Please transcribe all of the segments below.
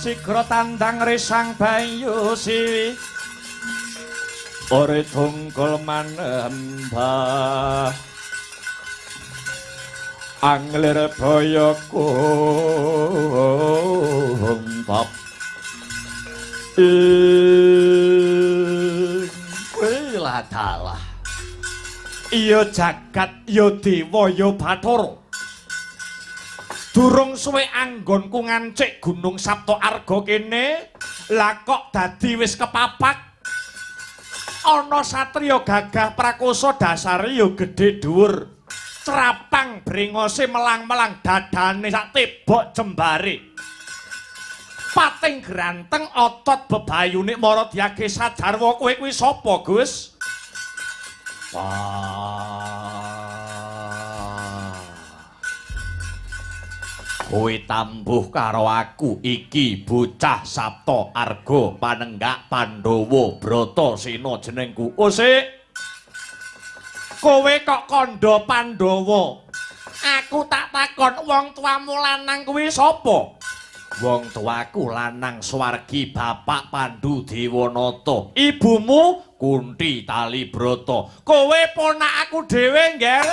sigra tandang resang bayu siwi ore tungkul manembah anglir boyo kumpap Wila dalah iya jagat ya dewa ya bathara durung suwe anggonku ngancik gunung Sapta Arga kene lah kok dadi wis kepapak ana satriya gagah prakosa dasare ya gedhe dhuwur cerapang brengose melang-melang dadane sak tebok jembare pating granteng otot bebayune mara diage sajarwa kowe kuwi sapa Gus kowe tambuh karo aku iki bocah Sapta Arga panenggak Pandhawa Bratasena jenengku sik kowe kok kandha Pandhawa aku tak takon wong tuamu lanang kuwi sapa wong tuaku lanang Swargi Bapak Pandhu Dewanata ibumu Kunthi Talibrata kowe ponak aku dhewe ngger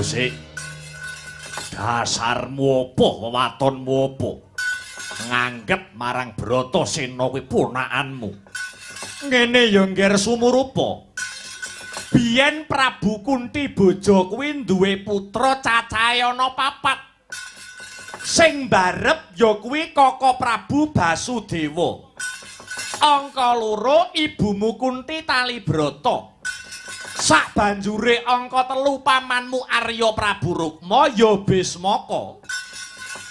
Sik dasarmu apa wewatonmu apa nganggep marang Bratasena kuwi ponakanmu ngene ya ngger sumurupa biyen Prabu Kunthi Boja kuwi duwe putra cacahe ana 4 sing mbarep ya kuwi Kaka Prabu Basudewa angka 2 ibumu Kunthi Talibrata sak banjure angka 3 pamanmu Arya Prabu Rukma ya Bismaka.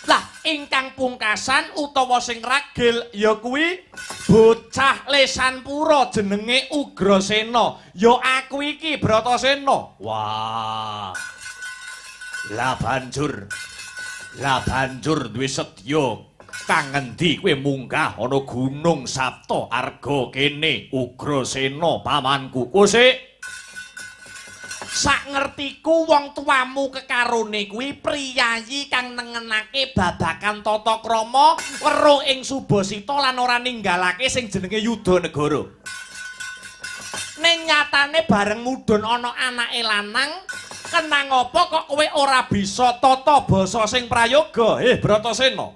Lah ingkang pungkasan utawa sing ragil ya kuwi bocah Lesanpura jenenge Ugrasena. Ya aku iki Bratasena. Wah. Lah banjur duwe sedya kang ngendi kowe munggah ana Gunung Sapta Arga kene Ugrasena pamanku. Sik sak ngertiku wong tuamu kekarone kuwi priyayi kang nengenake babagan tata krama weruh ing Subasita lan ora ninggalake sing jenenge Yudanegara. Ning nyatane bareng mudhun ana anake lanang, kenang apa kok kowe ora bisa tata basa sing prayoga? Bratasena.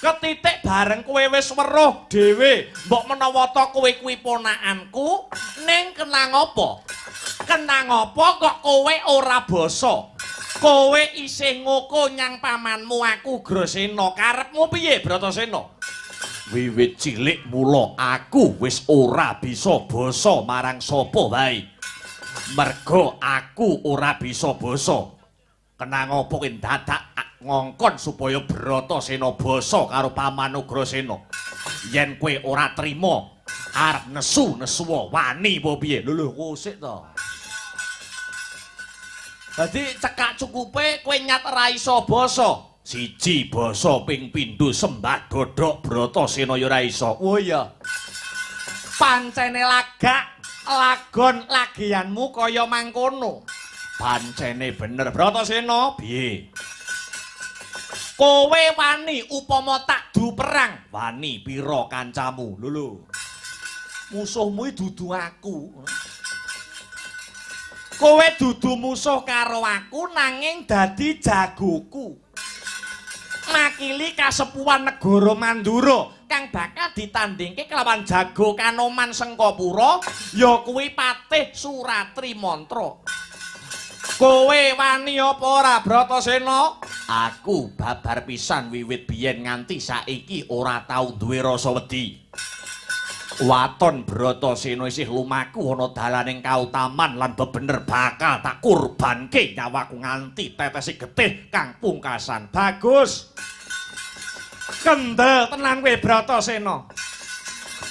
Ketitik bareng kowe wis weruh dhewe, mbok menawa ta kowe kuwi ponakanku, ning kenang apa? Kenang apa kok kowe ora basa? Kowe isih ngoko nyang pamanmu aku Ugrasena. Karepmu piye, Bratasena? Wiwit cilik mula aku wis ora bisa basa marang sapa wae. Merga aku ora bisa basa. Kenang apa kowe dadak ngongkon supaya Bratasena basa karo paman Ugrasena. Yen kowe ora trima, arep nesu-nesuwa wani apa piye? Lho kosik to. Dadi cekak cukupe kowe nyat ora iso basa. Siji basa ping pindho sembah dodhok Bratasena ya ora iso. Oh iya. Pancene lagak lagon lagianmu kaya mangkono. Pancene bener Bratasena piye? Kowe wani upama tak du perang, wani pira kancamu? Lho. Musuhmu dudu aku. Kowe dudu musuh karo aku nanging dadi jagoku. Makili kasepuhan negara Mandura kang bakal ditandingke kelawan jago Kanoman Sengkapura ya kuwi Patih Suratri Mantra. Kowe wani apa ora Bratasena? Aku babar pisan wiwit biyen nganti saiki ora tau duwe rasa wedi. Waton Bratasena isih lumaku ana dalaning kautaman lan bebener bakal tak kurbanke nyawaku nganti tetesi getih kang pungkasan. Bagus. Kendel tenan kowe Bratasena.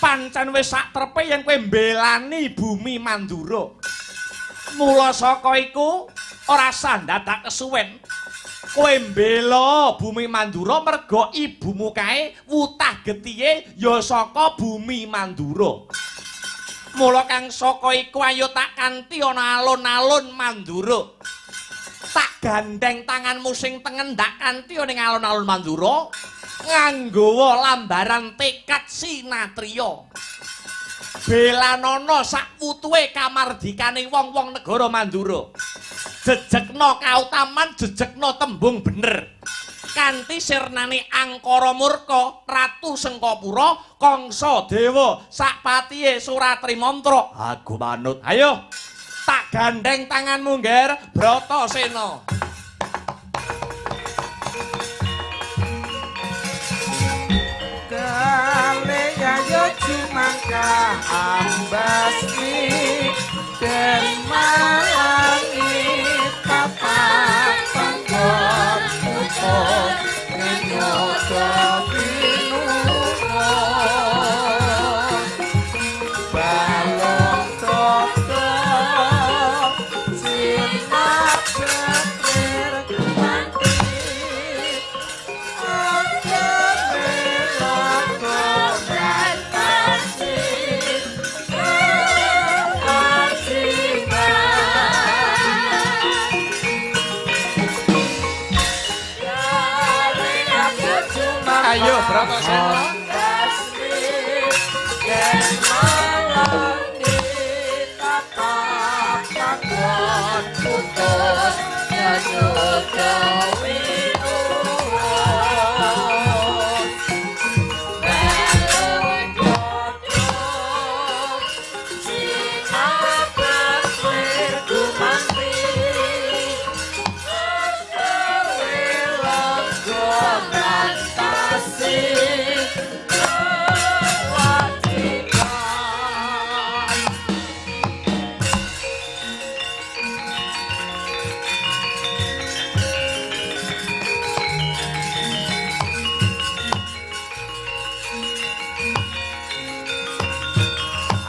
Pancen wis sak trepe yen kowe mbelani bumi Mandura. Mula saka iku ora sah dadak kesuwen. Kowe mbela bumi Mandura merga ibumu kae wutah getihe ya saka bumi Mandura. Mula kang saka iku ayo tak kanthi ana alun-alun Mandura. Tak gandeng tanganmu sing tengen ndak kanthi ning alun-alun Mandura nganggawa lambaran tekad sinatriya. Belanana sak putuhe kamardikaning wong-wong negara Mandura. Jejekna kautaman, jejekna tembung bener. Kanthi sirnane Angkara Murka, Ratu Sengkapura, Kangsa Dewa, sakpatihe Suratri Mantra. Aku manut. Ayo, tak gandeng tanganmu, Nger, Bratasena. Ayo cumangka ambasni dan malangi papat panggon ucap nyoba pinuno balong top-top sinak betir kemanti Ayo Bratasena.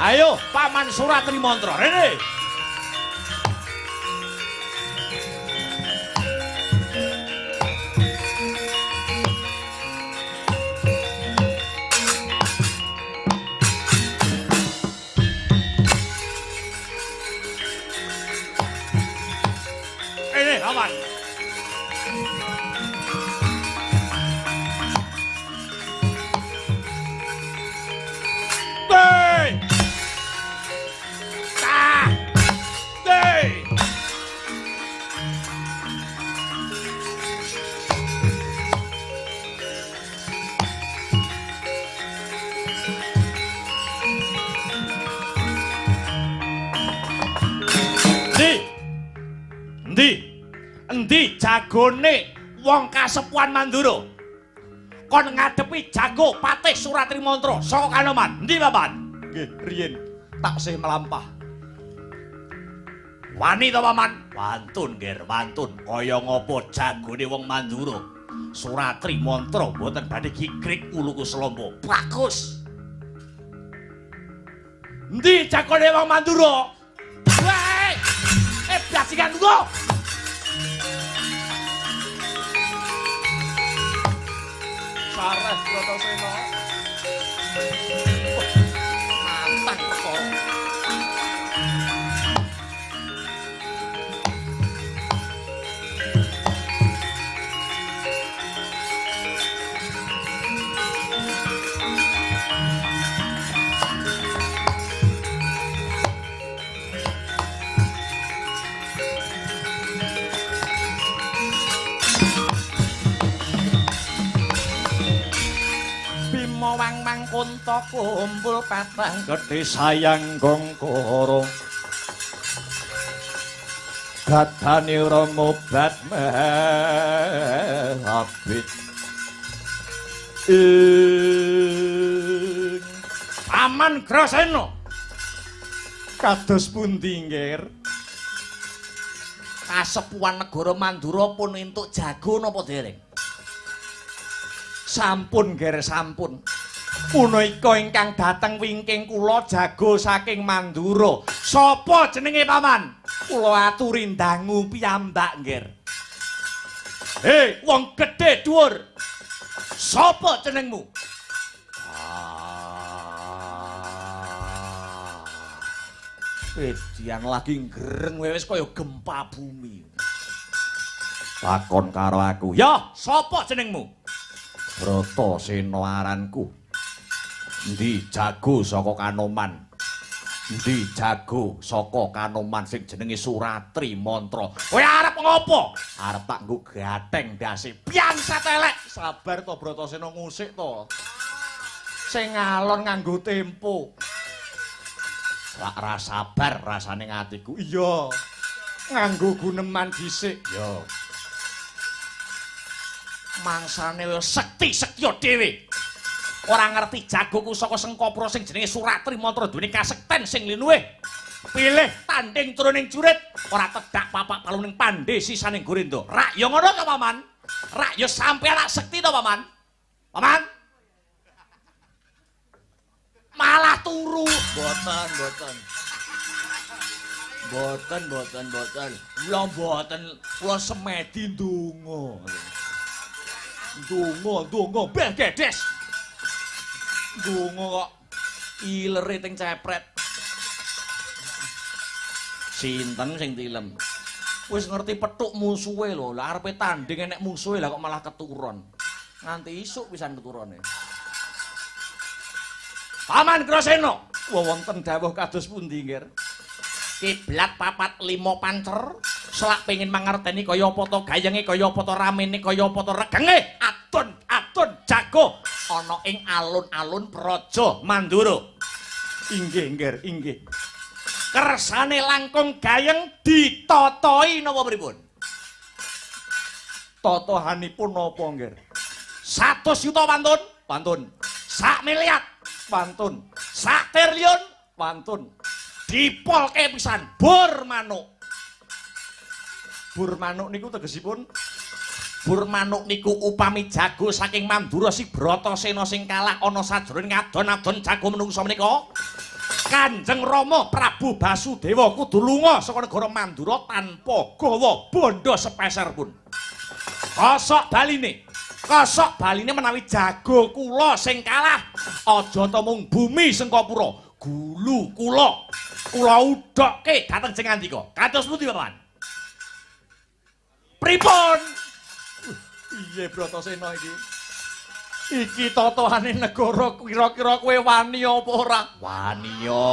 Ayo Paman Suratri Mantra. Rene. Rene, Paman. Endi jagone wong kasepuhan Mandura kon ngadepi jago Patih Suratri Mantra saka Kanoman. Endi Paman? Nggih, riyen taksih melampah. Wani to Paman? Wantun, Nger, wantun. Kaya ngapa jagone wong Mandura Suratri Mantra mboten badhe gigrik uluku selombo. Bagus. Endi jagone wong Mandura? Wae! Bajingan tunggu. Saras Bratasena. Mantap kok. Wang mang kunta kumpul patang gedhe sayang gongkoro gadane ora mobat abit Paman Grasena kados pundi Nger? Kasepuhan negara Mandura pun entuk jago napa dereng? Sampun ger sampun. Punika ingkang dateng wingking kula jago saking Mandura. Sapa jenenge paman? Kula aturi ndangu piyambak nger. Hei, wong gedhe dhuwur. Sapa jenengmu? Edian lagi ngereng wis kaya gempa bumi. Takon karo aku. Ya, sapa jenengmu? Bratasena aranku. Endi jago saka Kanoman? Endi jago saka Kanoman sing jenenge Suratri Mantra? Kowe arep ngopo? Arep tak nggo gatheng dase. Pian satelek. Sabar to Bratasena ngusik to. Sing ngalon nganggo tempo. Ora sabar rasane ngatiku. Iya. Nganggo guneman dhisik. Ya. Mangsane sekti-sektiya dhewe. Ora ngerti jagoku saka Sengkapura sing jenenge Suratri Mantra duweni kasekten sing linuwih. Pilih tanding turuning jurit, ora tedak papak paluning pandhe sisaning Gorindo. Rak ya ngono to, Paman? Rak ya sampe anak sekti to, Paman? Paman? Malah turu. Boten. Kula mboten, kula semedi ndonga. Ndonga beh gedes. Ndonga kok ilere ting cepret. Sinten sing tilem? Wis ngerti petuk musuhe lho. Lah arepe tanding enek musuhe lah kok malah keturun. Nganti isuk pisan keturune. Paman Grasena, wonten dawuh kados pundi nggir? Kiblat 4 5 pancer, selak pengin mangerteni kaya apa to gayenge, kaya apa to ramene, kaya apa to regenge. Adun jago ana ing alun-alun Praja Mandura. Inggih nggir, inggih. Kersane langkung gayeng ditotoi napa pripun? Totohanipun napa nggir? 100 yuta pantun, pantun. 1 miliar pantun, 1 triliun pantun. Dipolke pisan bur manuk. Bur manuk niku tegesipun bur manuk niku upami jago saking Mandura si Bratasena sing kalah ana sajroning adon-adon jago menungsa menika. Kanjeng Rama Prabu Basudewa kudu lunga saka negara Mandura tanpa gawa bondo sepeser pun. Kosok baline menawi jago kula sing kalah aja ta mung bumi Sengkapura, gulu kula udhokke dhateng sing ngandika. Kados pundi, Paman? Pripun? Piye Bratasena iki? Iki totohane negara kira-kira kowe wani apa ora? Wani ya.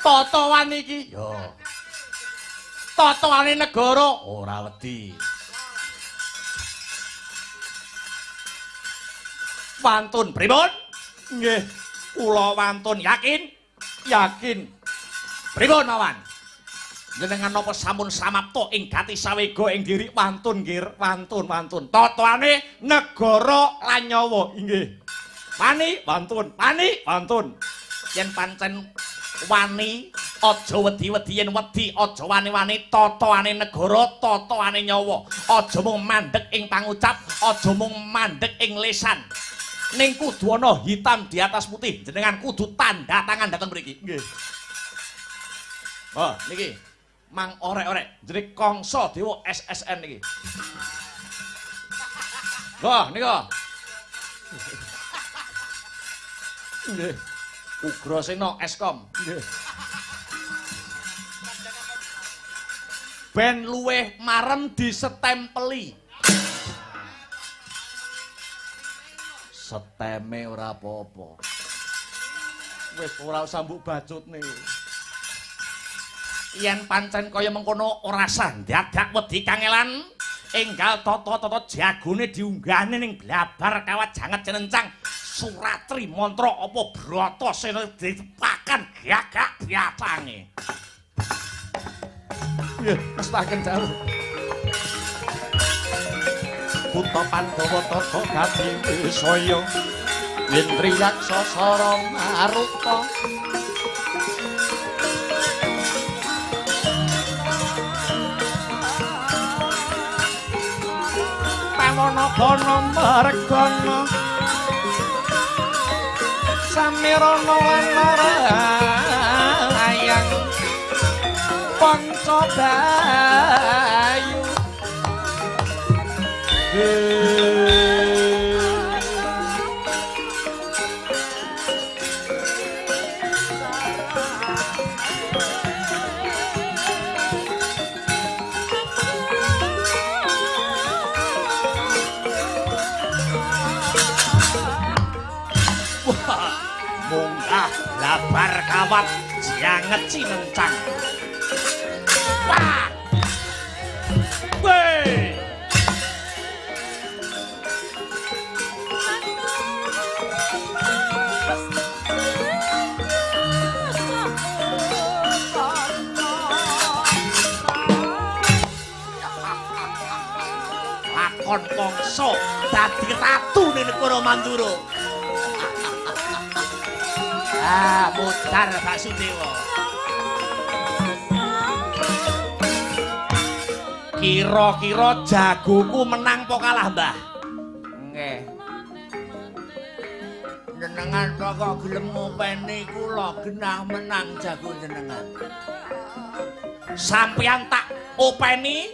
Totohan iki? Ya. Totohane negara ora wedi. Wantun pripun? Nggih, kula wantun yakin. Pripun mawon? Jenengan napa sampun samapta ing Gati Sawega ing diri wantun nggih, wantun. Totohane negara lan nyawa inggih. Pani wantun. Yen pancen wani aja wedi-wedi, yen wedi aja wani-wani. Totohane negara, totohane nyawa. Aja mung mandheg ing pangucap, aja mung mandheg ing lisan. Ning kudu ana hitam di atas putih. Jenengan kudu tanda tangan dateng mriki. Nggih. Oh, niki. Mang orek-orek jeneng Kangsa Dewa SSN niki. Wah, nika. Nggih. Ugrasena Eskom. Nggih. Ben luweh marem disetempeli. Seteme ora apa-apa. Wis ora usah mbok bacutne. Yen pancen kaya mengkono ora sah dadak wedi kangelan, enggal tata-tata jagone diunggahne ning blabar kawat janget cenencang Suratri Mantra apa Bratasena ditepakan gagak biatange. Nggih, mestaken dawuh. Buta Pandhawa tata gati wisaya Indriyaksa sareng maruta. Bono Margono Samirana lan marayang Pancabayu munggah labar kawat janget cinencang wah weh lakon mongso dadi ratu ning negara Mandura. Mudar Basudewa. Kira-kira jagoku menang apa kalah, Mbah? Nggih. Jenengan kok gelem ngopeni kula genah menang jago jenengan. Sampeyan tak openi?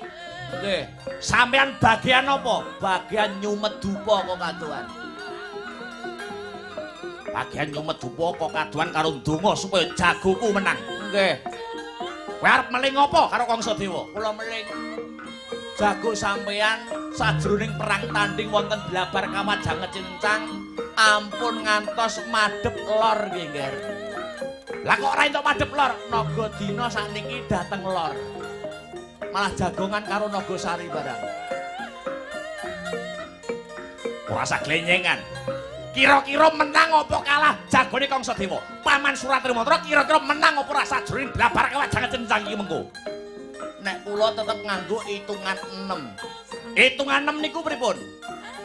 Nggih. Sampeyan bagian apa? Bagian nyumet dupa kok kadoan. Bagian nyumet dupa kok kadoan karo ndonga supaya jagoku menang. Nggih. Kowe arep meling apa karo Kangsadewa? Kula meling jago sampeyan sajroning perang tanding wonten blabar Kamajang Cincang ampun ngantos madhep lor nggih, Nger. Lah kok ora entuk madhep lor? Nagadina sakniki dateng lor. Malah jagongan karo Nagasari barang. Ora usah glenyengan. Kira-kira menang apa kalah jagone Kangsadewa? Paman Suratrimatra kira-kira menang apa ora sajroning blabar Kamajang Cincang iki mengko? Nek kula tetep nganggo hitungan 6. Hitungan 6 niku pripun?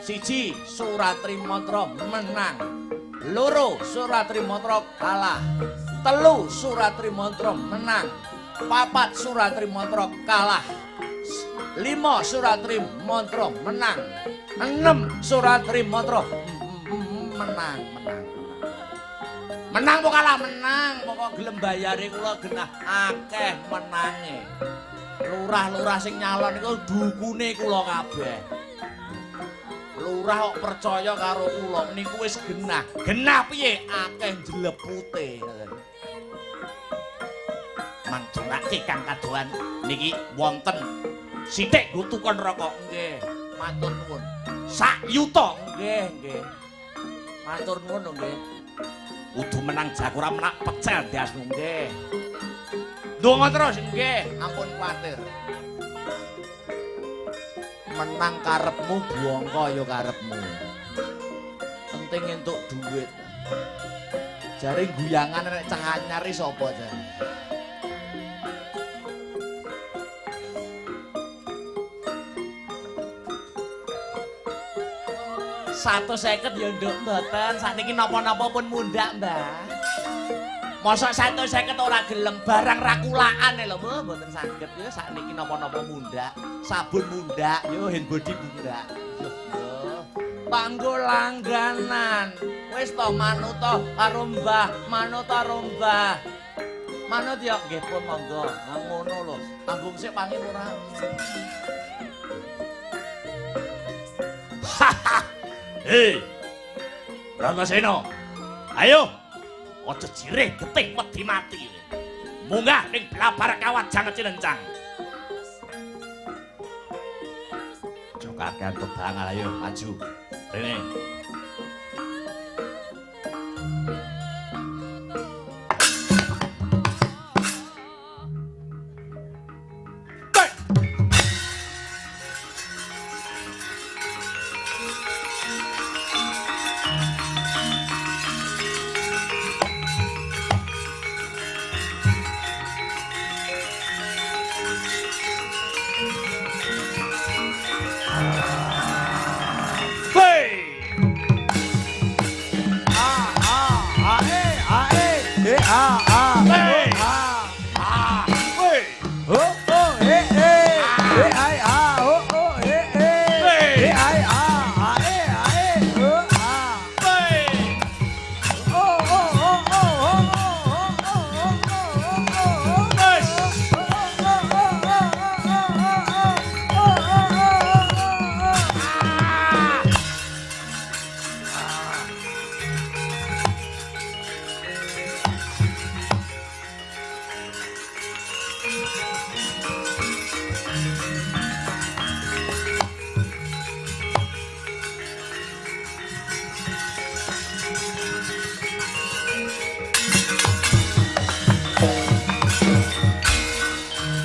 1 Suratrimatra menang. 2 Suratrimatra kalah. 3 Suratrimatra menang. 4 Suratrimatra kalah. 5 Suratrimatra menang. 6 Suratrimatra menang. Menang apa kalah? Menang. Pokok gelem bayare kula genah akeh menange. Lurah-lurah sing nyalon iku dukune kula kabeh. Lurah kok percaya karo kula niku wis genah. Genah piye? Akeh jlepute. Mangdurake Kang Kadoan niki wonten sithik nggo tukon rokok. Nggih, matur nuwun. Sak yuta Nggih. Matur nuwun nggih. kudu menang jago ora menak pecel dasmu. Nggih. Ndonga terus. Nggih, ampun kuwatir. Menang karepmu bongko ya karepmu. Penting entuk duit. Jare guyangan nek cah anyar iki sapa jare? Satu seket ya nduk mboten, sakniki napa-napa pun mundhak, Mbah. Mosok 150 ora gelem barang rakulaan lho, Mbah, mboten saged ya sakniki napa-napa mundhak, sabun mundhak, yo hand body mundhak. Yo. Panggo langganan. Wis to manut to karo Mbah, manut karo Mbah. Manut ya nggih pun monggo. Nah ngono lho. Tanggung sik pangin ora. Hei, Brahmasena, ayo, ojo jireh getih wedi mati. Munggah ning blabar Kamajang Cinencang. Ojo kakean kebangal, ayo maju. Rene.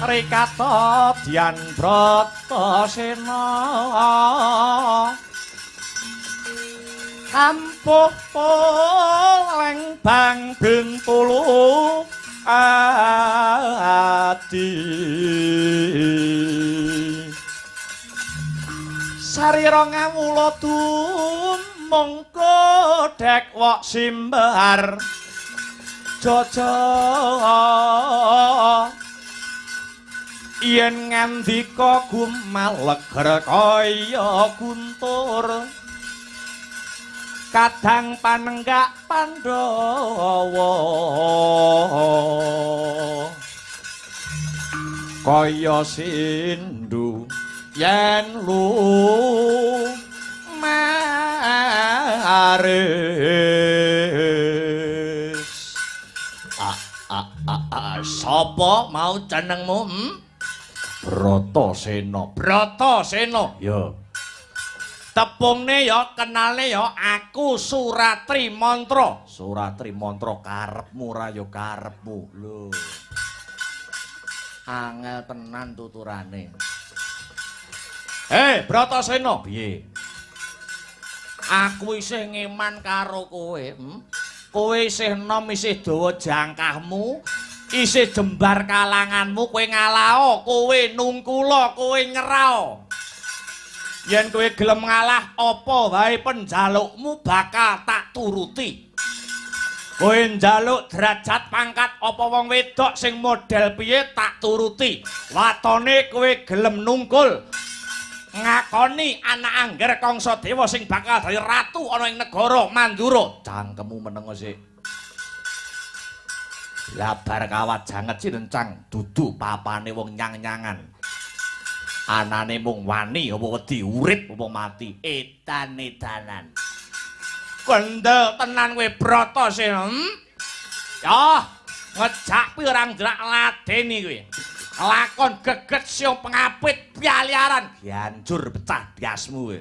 Rikata Dyan Bratasena Kampuh Lembang Bintulu Adi Sarira ngawula tumung kodhek wok simbahar Jaja yen ngandika gumaleger kaya guntur kadang panenggak Pandhawa kaya sindu yen maris Sapa mau jenengmu? Bratasena. Bratasena. Ya. Tepungne ya kenale ya aku Suratri Mantra. Suratri Mantra karepmu ra ya karepmu. Lho. Angel tenan tuturane. Bratasena, piye? Aku isih ngeman karo kowe. Kowe isih enom, isih dawa jangkahmu, isih jembar kalanganmu, kowe ngalao, kowe nungkula, kowe nyerao. Yen kowe gelem ngalah apa wae penjalukmu bakal tak turuti. Kowe njaluk derajat pangkat apa wong wedok sing model piye tak turuti. Watone kowe gelem nungkul ngakoni anak angger kangsa dewa sing bakal dadi ratu ana ing negara Mandura. Cangkemmu menengo sik. Labar kawat janget cirencang dudu papane wong nyang-nyangan. Anane mung wani apa wedi urip apa mati. Edan-edanan. Kendel tenan kowe Bratasena. Ya, ngejak pirang drak ladeni kowe. Lakon geget siung pengapit pialiaran Hancur pecah diasmu kowe.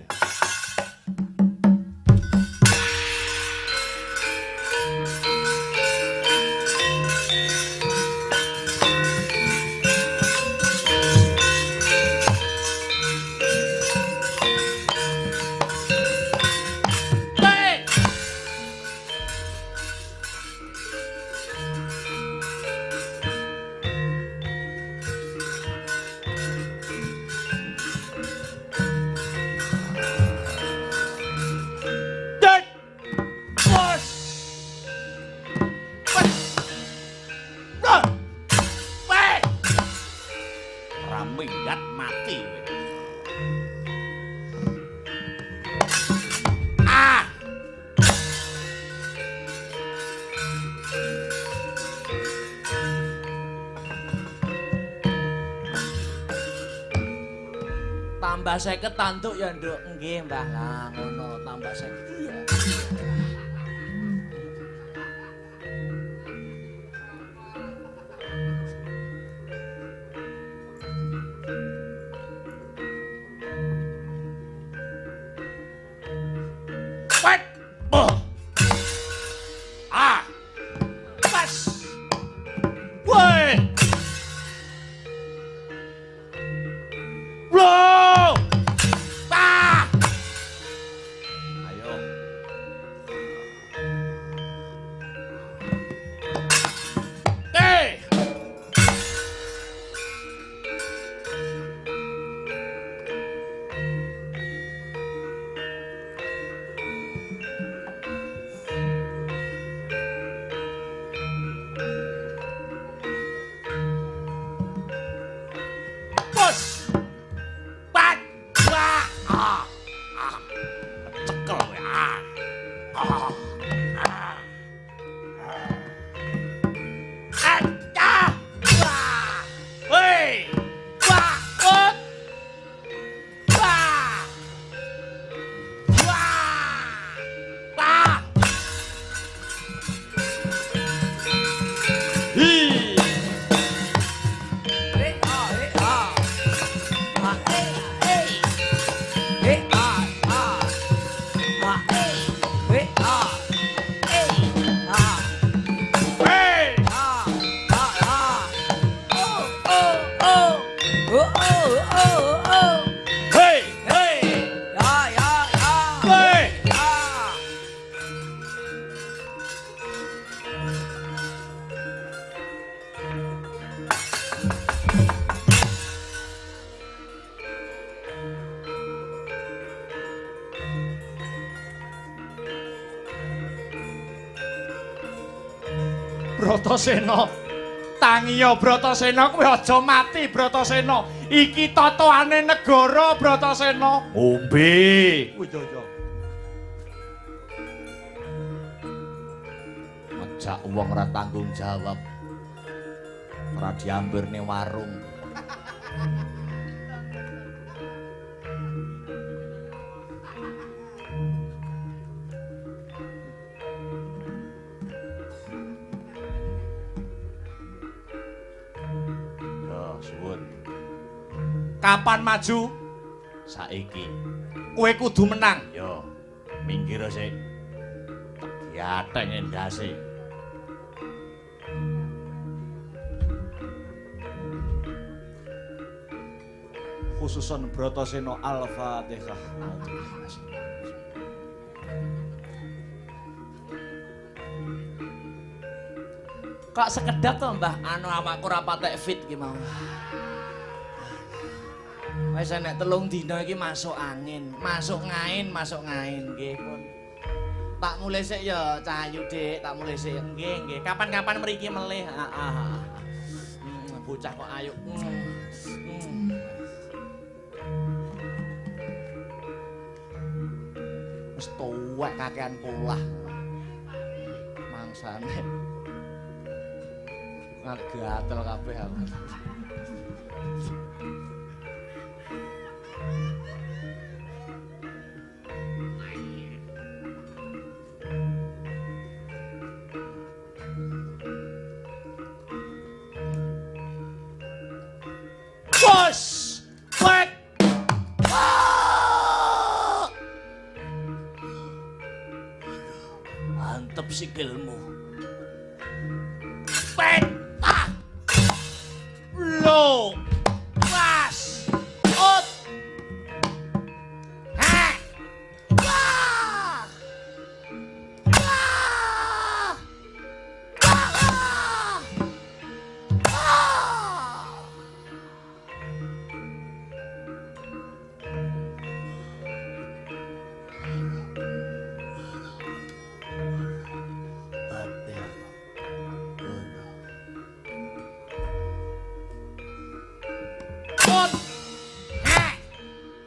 Minggat mati. Tambah 50 tanduk ya, Nduk. Nggih, Mbah. Lah ngono, tambah 50 ya. Bratasena. Tangiya Bratasena kowe aja mati Bratasena. Iki totoane negara Bratasena. Ngombe. Iya. Ngejak wong ora tanggung jawab. Ora diambir ning warung. Suwun. Kapan maju? Saiki. Kowe kudu menang. Yo, minggir sik. Diateng endase. Khususon Bratasena Al-Fatihah. Kok sekedap to, Mbah? Anu awakku ora patek fit ki mau. Wis nek 3 dina iki masuk angin, masuk ngain nggih pun. Tak mulai sik ya Cahayu Dik, tak mulai sik nggih. Kapan-kapan mriki melih. Bocah kok ayu. Wis tuwek kakean polah. Mangsane. Ngarep gatel kabeh aku. Bos! Wek! Mantep sikilmu. Petah! Lo! Pas! Ut! Hek! Wah! Wah! Wah! Wah! Ut! Hek! Ut!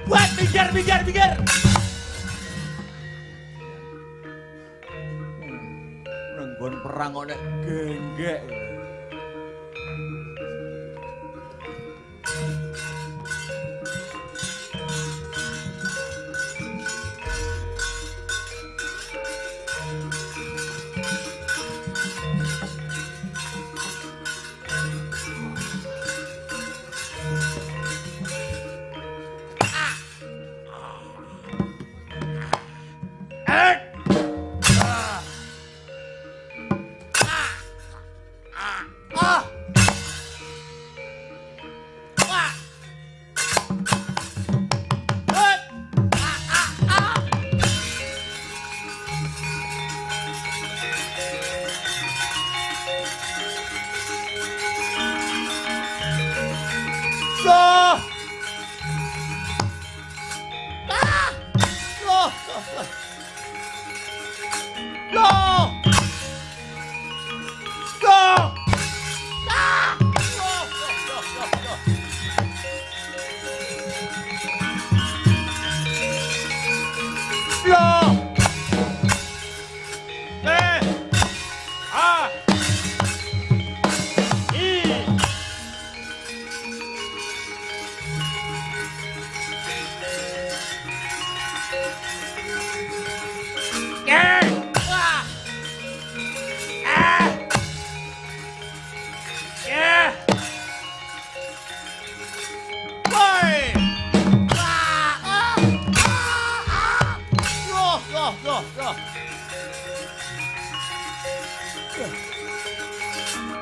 Buat pinggir. Nenggon perang kok nek genggek.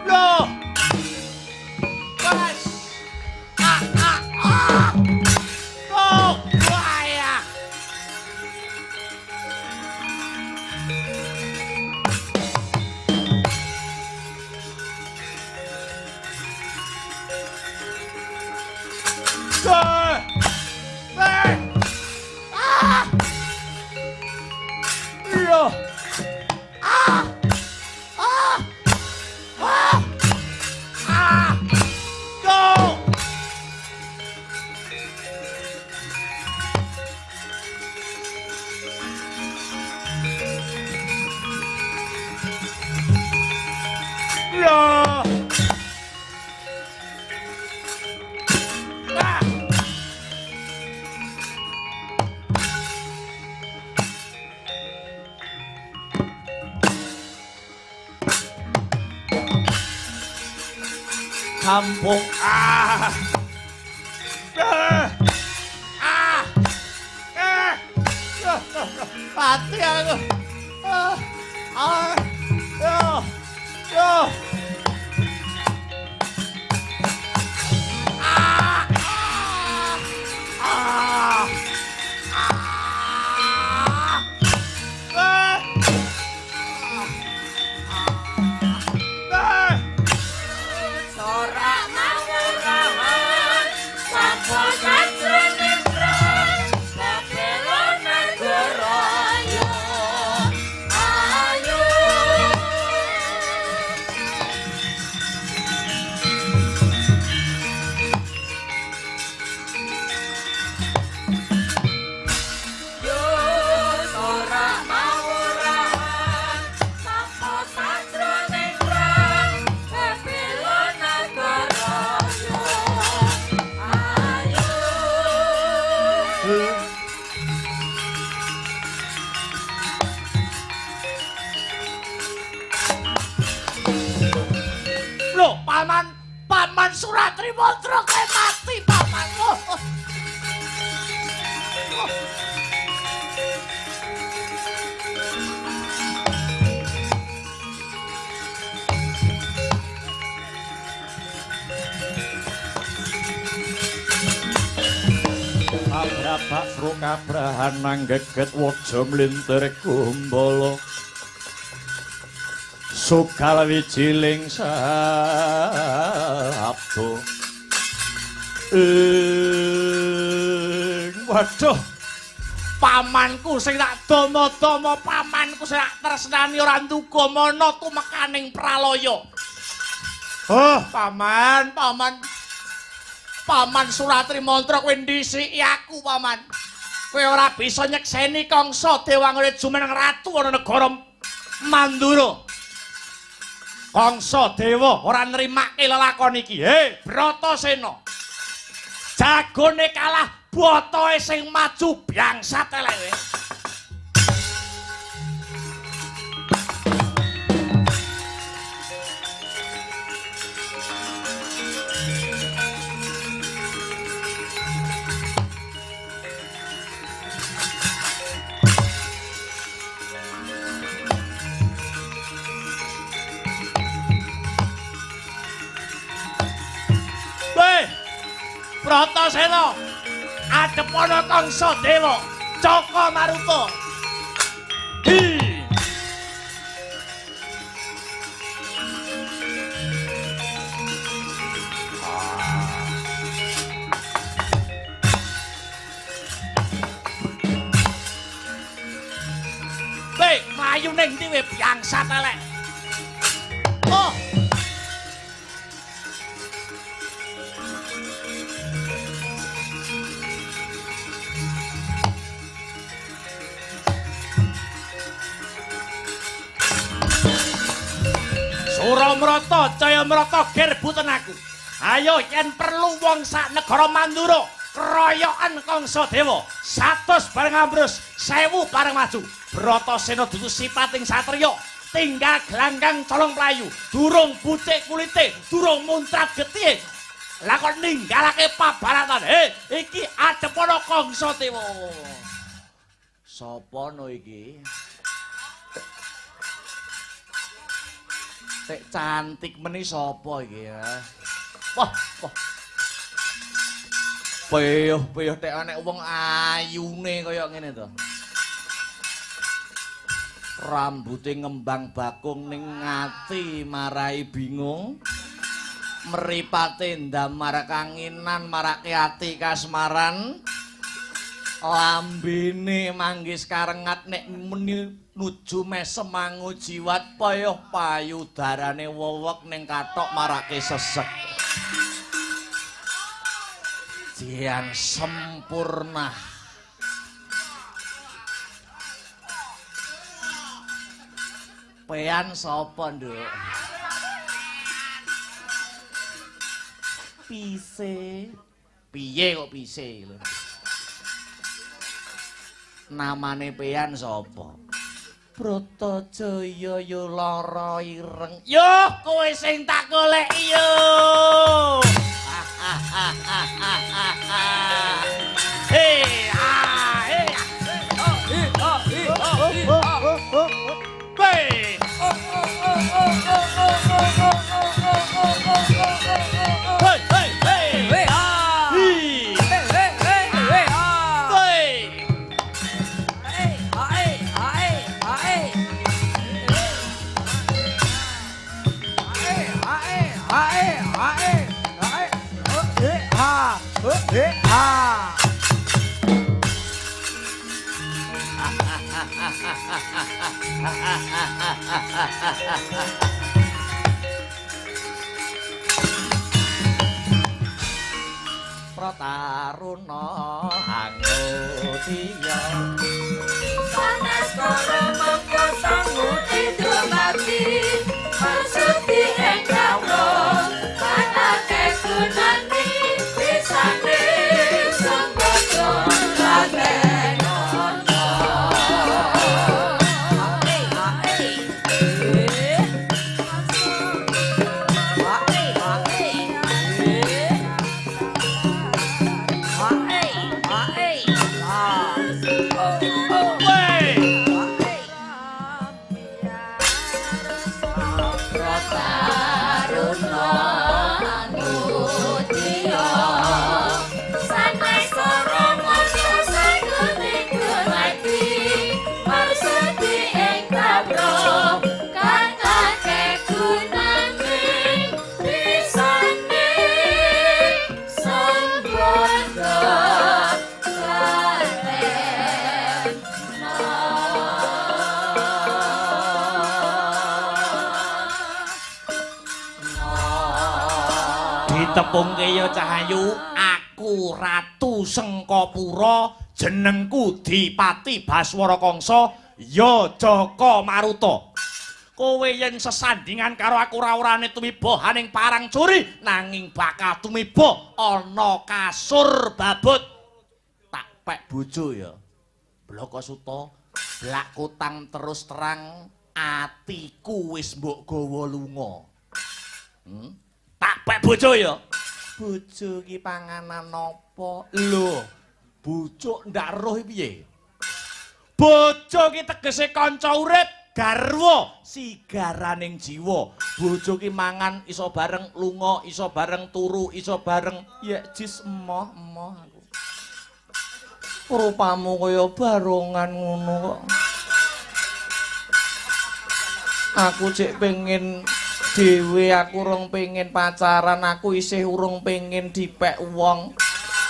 Loh. Wes. Oh, bahaya. Kampung mati aku. Loh, paman Suratri Mantra kayak mati paman. Abrapak frukabrahan nanggeget waja mlintir kumbala. Sukal wijiling sabdo. Waduh, Pamanku sing tak dama-dama, pamanku sing tak tresnani ora nduga mana tumekaning pralaya. oh Paman Suratri Mantra kowe ndhisiki aku, paman. Kowe ora bisa nyekseni Kangsa Dewangga jumeneng ratu ana negara Mandura. Kangsa Dewa ora nrimake lelakon iki. He, Bratasena. Jagone kalah, botohe sing maju bangsat eleke. Bratasena adepana Kangsa Dewa Caka Maruta. Hi. Hei, mlayu ning ndi we bangsat elek. Oh. Suramrata, Jayamrata gerbuten aku. Ayo yen perlu wong sak negara Mandura, keroyokan Kangsa Dewa, 100 bareng ambrus, 1000 bareng maju. Bratasena dudu sipating satriya, tinggal gelanggang colong playu, durung bucik kulite, durung muntrat getih. Lah kok ninggalake pabaratan. Iki adepana Kangsa Dewa. Sopo no iki? Tek cantik meni sopo iki ya? Wah, wah. Peyuh tek anek wong ayune kaya ngene to. Rambute ngembang bakung ning ngati marai bingung. Mripate ndamar kanginan marake ati kasmaran. Lambene manggis karengat nek meni nuju mesem mangu jiwat payuh payudarane wewek ning kathok marake sesek. Jian sempurna. Pean sapa, Nduk? Pise. Piye kok pise lho? Namane Pean sapa? Bratajaya yo lara ireng. Yo kowe sing tak goleki yo. Hey, hey. Oh, hey. Prataruna Angudya Sanes karo mangko sanguti dumati Maksudi engkau Kanake gunani Bisane sanggojo Laten ono Tepungke ya Cahayu, aku Ratu Sengkapura, jenengku Dipati Baswara Kangsa, ya Jaka Maruta. Kowe yen sesandingan karo aku ora orane tumiba haning parang curi, nanging bakal tumiba ana kasur babut. Tak pek bojo ya. Bloko Suta, blak kutang terus terang, atiku wis mbok gawa lunga. Tak pek bojo ya. Bojo ki panganan apa? Lho, bojo ndak roh piye? Bojo ki tegese kanca urip, garwa, sigaraning jiwa. Bojo ki mangan iso bareng lunga, iso bareng turu, iso bareng ya jis emoh aku. Rupamu kaya barongan ngono kok. Aku cek pengen dewe, aku urung pengen pacaran, aku isih urung pengen dipek wong.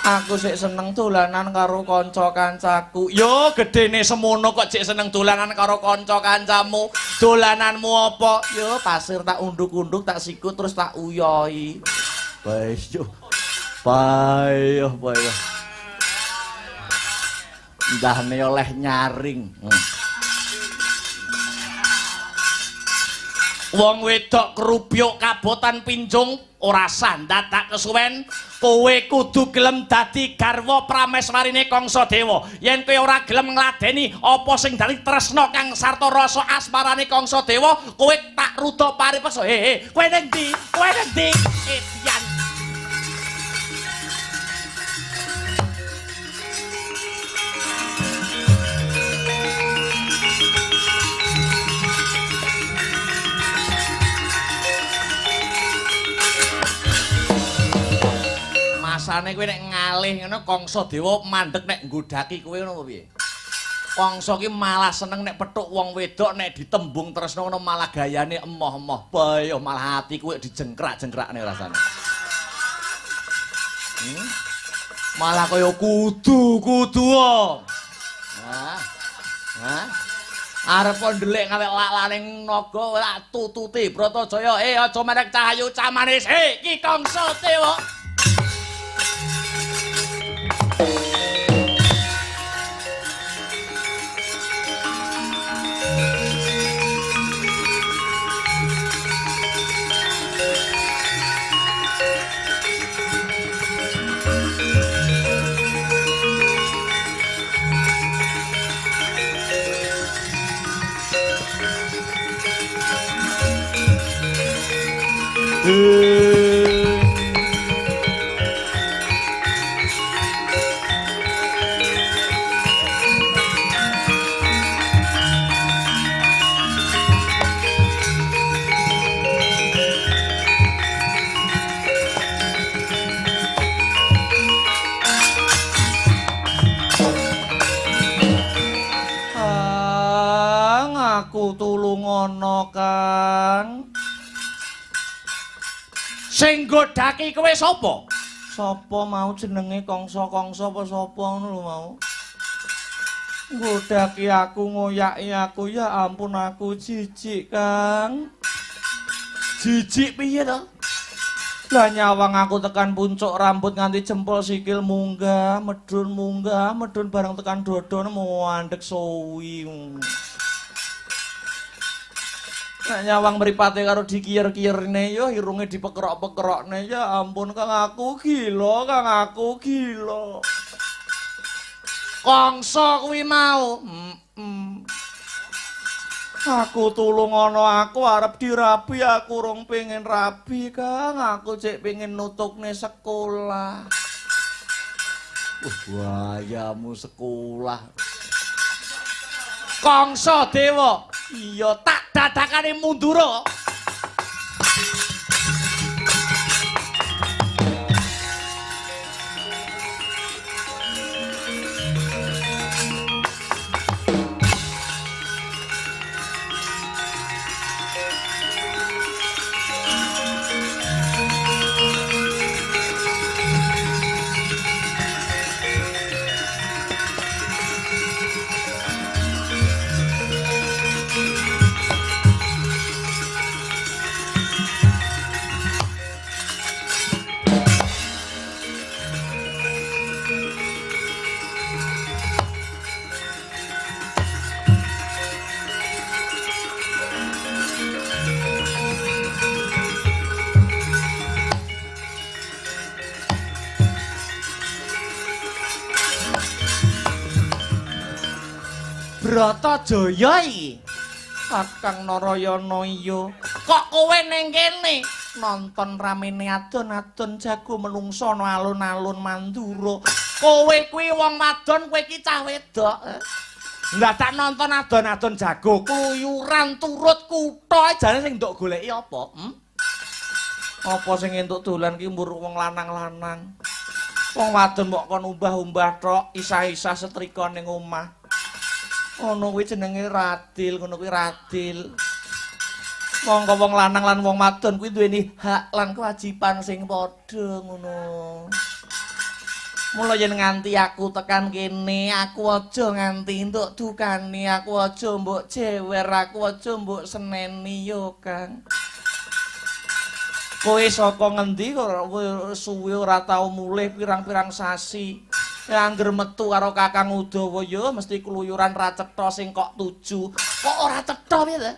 Aku sik seneng dolanan karo kanca-kancaku. Yo gedene semono kok cek seneng dolanan karo kanca-kancamu. Dolananmu apa? Yo pasir tak unduk-unduk, tak sikut terus tak uyoi. Wis yo. Payah. Ndahne oleh nyaring. Wong wedok kerupyuk kabotan pinjung ora sandat tak kesuwen, kowe kudu gelem dadi garwa prameswarine Kangsadewa. Yen kowe ora gelem ngladeni apa sing dadi tresna kang sarta rasa asmarane Kangsadewa, kowe tak ruda paripeksa. Kowe ning ndi? Kowe ning ndi? Etian. rasane kowe nek ngalih ngono Kangsa Dewa mandeg nek nggodhaki kowe ngono apa piye? Kangsa ki malah seneng nek pethuk wong wedok nek ditembung tresno ngono malah gayane emoh-emoh. Bayo malah ati kowe dijengkrak-jengkrakne rasane. Malah kaya kudu. Nah. Arep ndelik kawek lak-laning naga lak tututi Bratajaya. Aja merek cahayu camanis. Iki Kangsa Dewa. Aku tulung ana, Kang. Sing nggodhaki kowe sapa? Sapa mau jenenge Kangsa-Kangsa apa sapa ngono lho mau. Nggodhaki aku ngoyaki aku ya ampun aku jijik, Kang. Jijik piye to? Lah nyawang aku tekan puncuk rambut nganti jempol sikil munggah, medun bareng tekan dodone mandeg suwi. Nek nyawang mripate karo dikiyer-kiyerne ya irunge dipekerok-pekerokne ya ampun Kang aku gila. Kangsa kuwi mau. Aku tulung ana aku arep dirabi aku rong pengen rabi Kang aku cek pengen nutukne sekolah. Wayamu sekolah. Kangsa Dewa. Iya tak dadakane mundura. Bratajaya iki. Kakang Narayana iya. Kok kowe ning kene nonton ramene adon-adon jago menungso no alun-alun Mandura. Kowe kuwi wong wadon, kowe iki cah wedok. Lah tak nonton adon-adon jago kluyuran turut kutha jane sing nduk goleki apa? Apa sing entuk dolan ki mbur wong lanang-lanang. Wong wadon mok kon umbah-umbah tok, isah-isah setrika ning omah. Ngono kuwi jenenge radil, ngono kuwi radil. Monggo wong lanang lan wong wadon kuwi duweni hak lan kewajiban sing padha ngono. Mula yen nganti aku tekan kene, aku aja nganti entuk dukane, aku aja mbok jewer, aku aja mbok seneni yo, Kang. Kowe saka ngendi kok suwe ora tau mulih pirang-pirang sasi? Ya angger metu karo Kakang Udawa ya mesti keluyuran ra cetha sing kok 7. Kok ora cetha piye ta?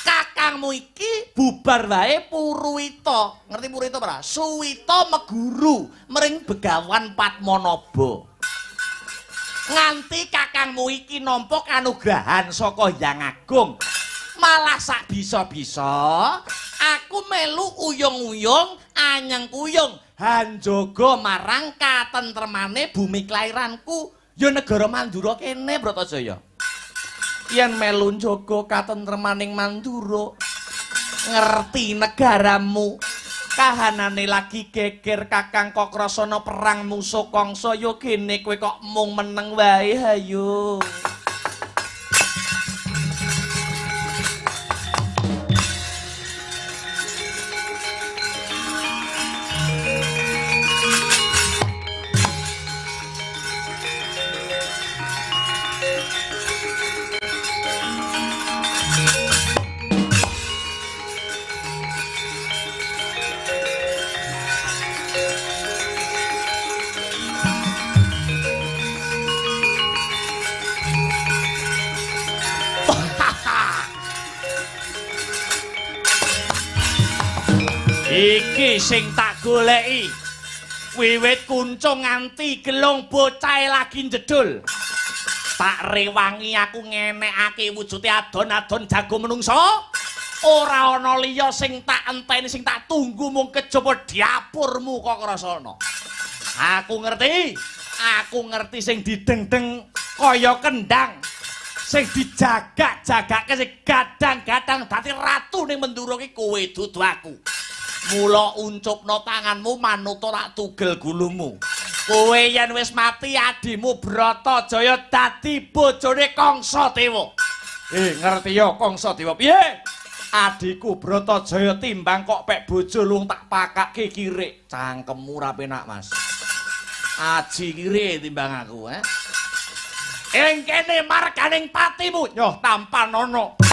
Kakangmu iki bubar wae Purwita. Ngerti Purwita ora? Suwita meguru mring Begawan Padmanaba. Nganti kakangmu iki nampa kanugrahan saka Hyang Agung. Malah sak bisa-bisa aku melu uyung-uyung anyeng kuyung hanjaga marang katentremane bumi kelairanku ya negara Mandura kene Bratajaya. Yen melu njaga katentremaning Mandura ngerti negaramu Kahanane lagi geger Kakang Kokrasana perang musuh Kangsa yo kene kowe kok mung meneng wae hayo. Iki sing tak goleki. Wiwit kuncung nganti gelung bocahe lagi njedul. Tak rewangi aku ngenekake wujude adon-adon jago menungso. Ora ana liya sing tak enteni sing tak tunggu mung kejaba dapurmu Kokrasana. Aku ngerti sing dideng-deng kaya kendang. Sing dijagak-jagake sing gadang-gadang dadi ratu ning Mendura ki kowe dudu aku. Mula uncupno tanganmu manut ora tugel gulumu. Kowe yen wis mati adimu Bratajaya dadi bojone Kangsadewa. Ngerti ya Kangsadewa piye? Adiku Bratajaya timbang kok pek bojo lung tak pakake kirik. Cangkemmu ra penak, Mas. Aji kirik timbang aku, Ing kene marganing patimu nyoh tampan ana.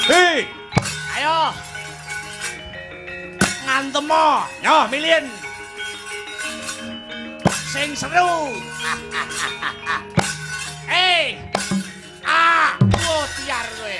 Hei, ayo ngantemo, nyoh milin sing seru. Tiar kowe.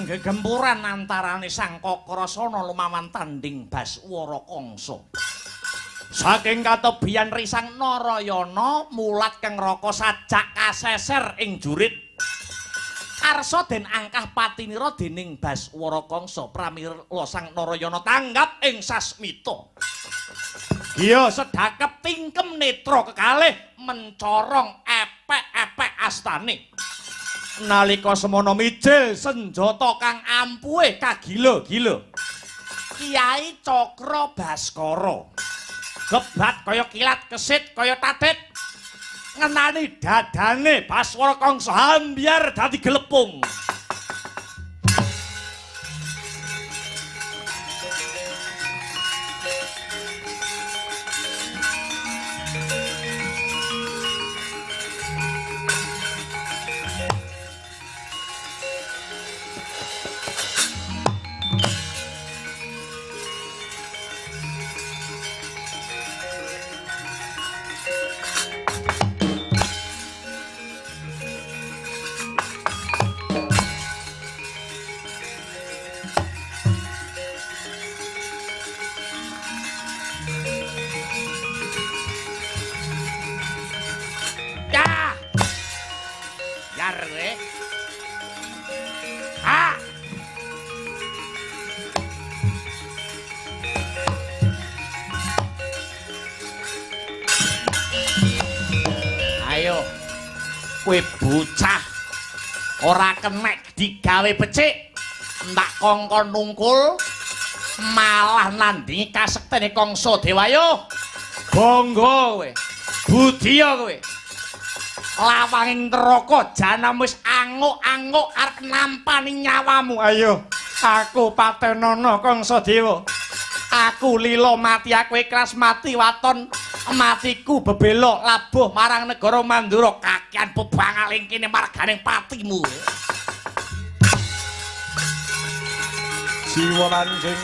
Gegempuran antarane Sang Kokrasana lumawan tanding Baswara Kangsa. Saking katebian risang Narayana mulat keng raka sajak kaseser ing jurit. Karsa den angkah patinira dening Baswara Kangsa pramila Sang Narayana tanggap ing sasmita. Giya sedakep tingkem netra kekalih mencorong epek-epek astane. Nalika semana mijil senjata kang ampuhe kagila-gila. Kyai Cakra Baskara. Gebat kaya kilat, kesit kaya tatit. ngenani dadane Baswara Kangsa ambyar dadi gelepung. Kowe bocah ora kenek digawe becik ndak kongkon nungkul malah nandingi kasektene Kangsa Dewayu bangga kowe budya kowe lawanging neraka janam wis anguk-anguk arep nampani nyawamu. Ayo aku Patenana Kangsa Dewa, aku lila mati, aku ikhlas mati waton matiku bebelo labuh marang negara Mandura kakean bebangaling kene marganing patimu. Jiwa lanjing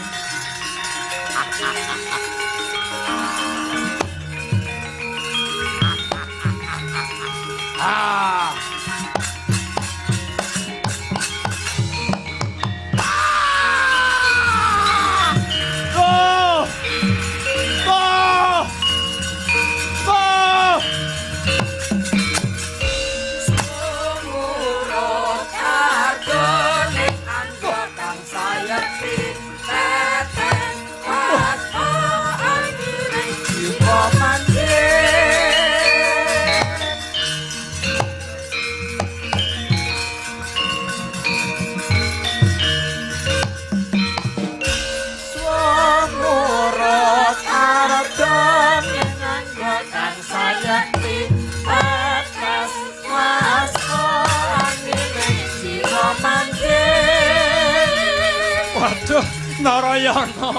Waduh, Narayana.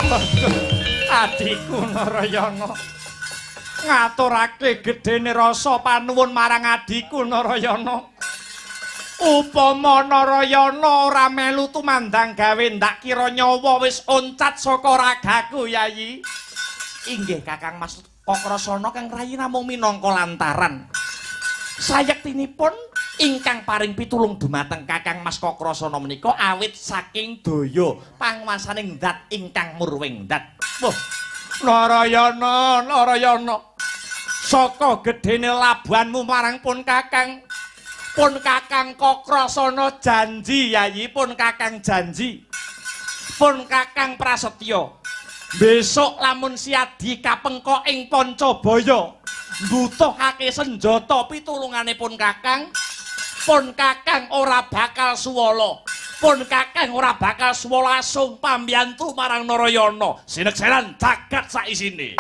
Waduh, adikku Narayana. Ngaturake gedene rasa panuwun marang adikku Narayana. Upama Narayana ora melu tumandang gawe ndak kira nyawa wis oncat saka ragaku Yayi. Inggih Kakang Mas Kokrasana kang rayi namung minangka lantaran sayektinipun ingkang paring pitulung dumateng Kakang Mas Kokrasana menika awit saking daya panguwasaning zat ingkang murwing zat. Wah, Narayana, Narayana. Saka gedene labuhanmu marang pun Kakang. Pun Kakang Kokrasana janji Yayi, pun Kakang janji. Pun Kakang prasetya. Besok lamun siadi kapengko ing Pancabaya mbutuhake senjata pitulungane pun Kakang. Pun Kakang ora bakal suwala. Pun Kakang ora bakal suwala asung pambiyantu marang Narayana. Sinekseran jagat saisine.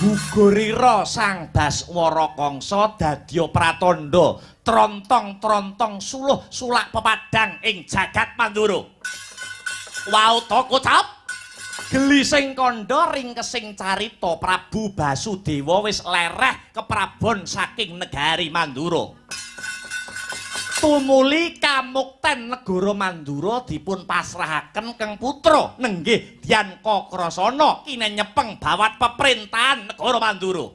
Gugurira Sang Baswara Kangsa dadya pratandha trontong-trontong suluh sulak pepadang ing jagat Mandura. Wauta kocap gelising kandha ringkesing carita Prabu Basudewa wis lereh keprabon saking negari Mandura. tumuli kamukten negara Mandura dipun pasrahaken keng putra nenggih Dyan Kakrasana kinenyepeng bawat peperintahan negara Mandura.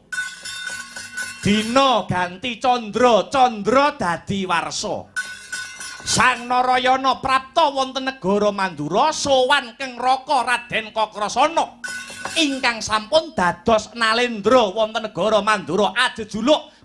Dina ganti Candra, Candra dadi warsa. Sang Narayana prapta wonten negara Mandura sowan keng Raka Raden Kakrasana ingkang sampun dados Nalendra wonten negara Mandura ajejuluk